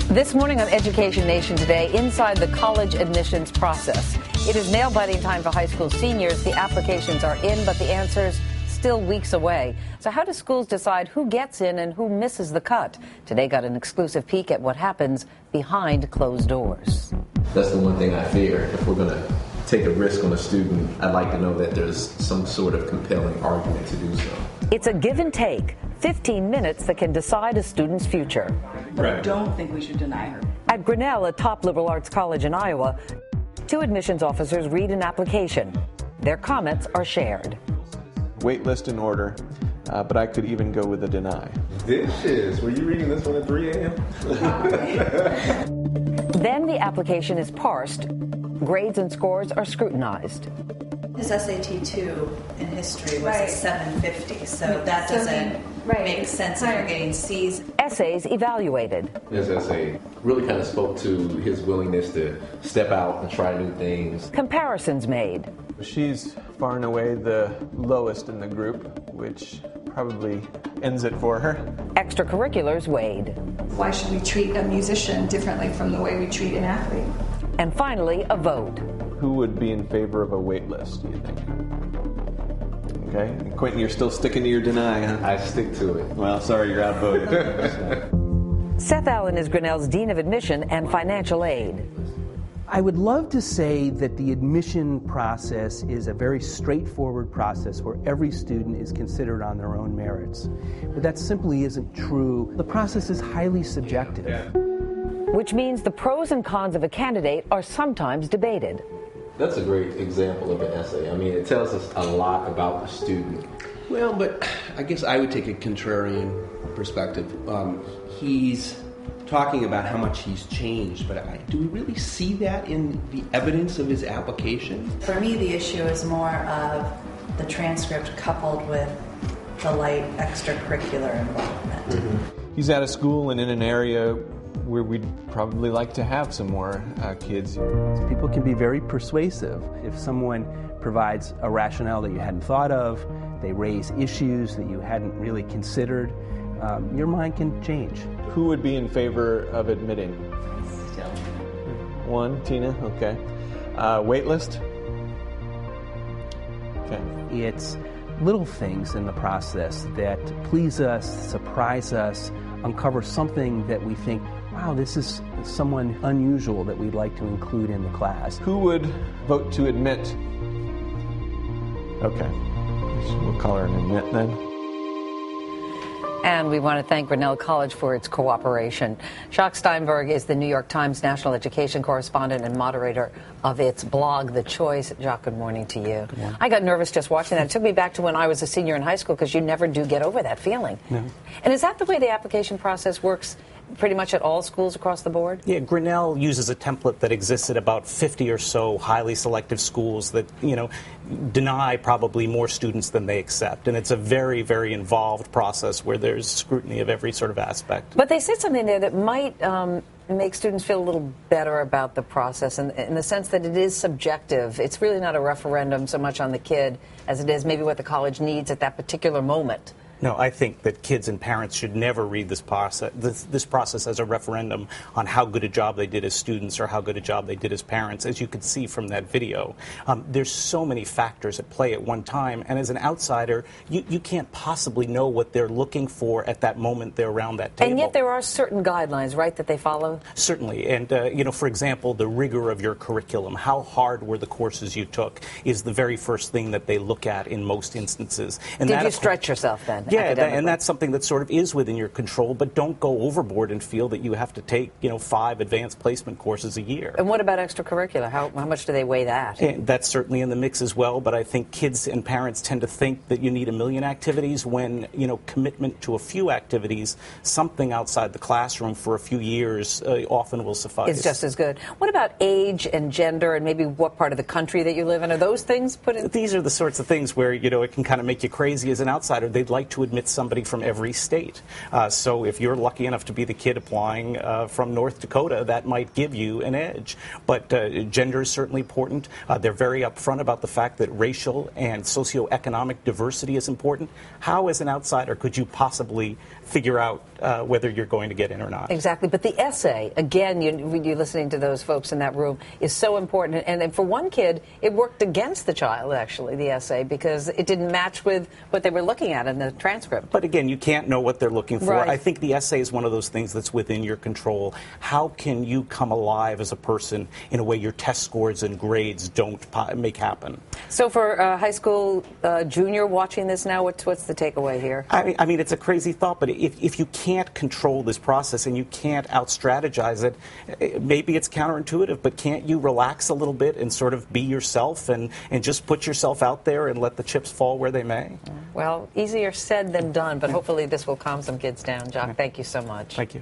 This morning on Education Nation Today, inside the college admissions process. It is nail-biting time for high school seniors. The applications are in, but the answers still weeks away. So how do schools decide who gets in and who misses the cut? Today got an exclusive peek at what happens behind closed doors. That's the one thing I fear. If we're going to take a risk on a student, I'd like to know that there's some sort of compelling argument to do so. It's a give and take. 15 minutes that can decide a student's future. But I don't think we should deny her. At Grinnell, a top liberal arts college in Iowa, two admissions officers read an application. Their comments are shared. Wait list in order, but I could even go with a deny. Dishes. Were you reading this one at 3 a.m.? Then the application is parsed. Grades and scores are scrutinized. His SAT 2 in history was a 750, so that doesn't make sense if you're getting C's. Essays evaluated. His essay really kind of spoke to his willingness to step out and try new things. Comparisons made. She's far and away the lowest in the group, which probably ends it for her. Extracurriculars weighed. Why should we treat a musician differently from the way we treat an athlete? And finally, a vote. Who would be in favor of a wait list, do you think? Okay. And Quentin, you're still sticking to your deny, huh? I stick to it. Well, sorry, you're outvoted. Seth Allen is Grinnell's Dean of Admission and Financial Aid. I would love to say that the admission process is a very straightforward process where every student is considered on their own merits. But that simply isn't true. The process is highly subjective. Which means the pros and cons of a candidate are sometimes debated. That's a great example of an essay. I mean, it tells us a lot about the student. Well, but I guess I would take a contrarian perspective. He's talking about how much he's changed, but do we really see that in the evidence of his application? For me, the issue is more of the transcript coupled with the light extracurricular involvement. Mm-hmm. He's at a school and in an area where we'd probably like to have some more kids. People can be very persuasive. If someone provides a rationale that you hadn't thought of, they raise issues that you hadn't really considered, your mind can change. Who would be in favor of admitting? Still. One, Tina, okay. Wait list? Okay. It's little things in the process that please us, surprise us, uncover something that we think, wow, this is someone unusual that we'd like to include in the class. Who would vote to admit? Okay, we'll call her an admit then. And we want to thank Grinnell College for its cooperation. Jacques Steinberg is the New York Times national education correspondent and moderator of its blog, The Choice. Jacques, good morning to you. Yeah. I got nervous just watching that. It took me back to when I was a senior in high school because you never do get over that feeling. No. And is that the way the application process works pretty much at all schools across the board? Yeah, Grinnell uses a template that exists at about 50 or so highly selective schools that, deny probably more students than they accept. And it's a very, very involved process where there's scrutiny of every sort of aspect. But they said something there that might make students feel a little better about the process in the sense that it is subjective. It's really not a referendum so much on the kid as it is maybe what the college needs at that particular moment. No, I think that kids and parents should never read this process as a referendum on how good a job they did as students or how good a job they did as parents. As you could see from that video, there's so many factors at play at one time, and as an outsider, you can't possibly know what they're looking for at that moment they're around that table. And yet there are certain guidelines, right, that they follow? Certainly, and for example, the rigor of your curriculum, how hard were the courses you took, is the very first thing that they look at in most instances. And did you stretch yourself then? Yeah, and that's something that sort of is within your control, but don't go overboard and feel that you have to take, 5 advanced placement courses a year. And what about extracurricular? How much do they weigh that? And that's certainly in the mix as well, but I think kids and parents tend to think that you need 1 million activities when, commitment to a few activities, something outside the classroom for a few years often will suffice. It's just as good. What about age and gender and maybe what part of the country that you live in? Are those things put in? These are the sorts of things where, it can kind of make you crazy as an outsider. They'd like to to admit somebody from every state. So if you're lucky enough to be the kid applying from North Dakota, that might give you an edge. But gender is certainly important. They're very upfront about the fact that racial and socioeconomic diversity is important. How, as an outsider, could you possibly figure out whether you're going to get in or not? Exactly. But the essay, again, you're listening to those folks in that room, is so important. And for one kid, it worked against the child, actually, the essay, because it didn't match with what they were looking at in the transcript. But again, you can't know what they're looking for. Right. I think the essay is one of those things that's within your control. How can you come alive as a person in a way your test scores and grades don't make happen? So for high school junior watching this now, what's the takeaway here? I mean, it's a crazy thought, but if you can't control this process and you can't out-strategize it, maybe it's counterintuitive, but can't you relax a little bit and sort of be yourself and just put yourself out there and let the chips fall where they may? Well, easier said than done, but hopefully this will calm some kids down. Jock, thank you so much. Thank you.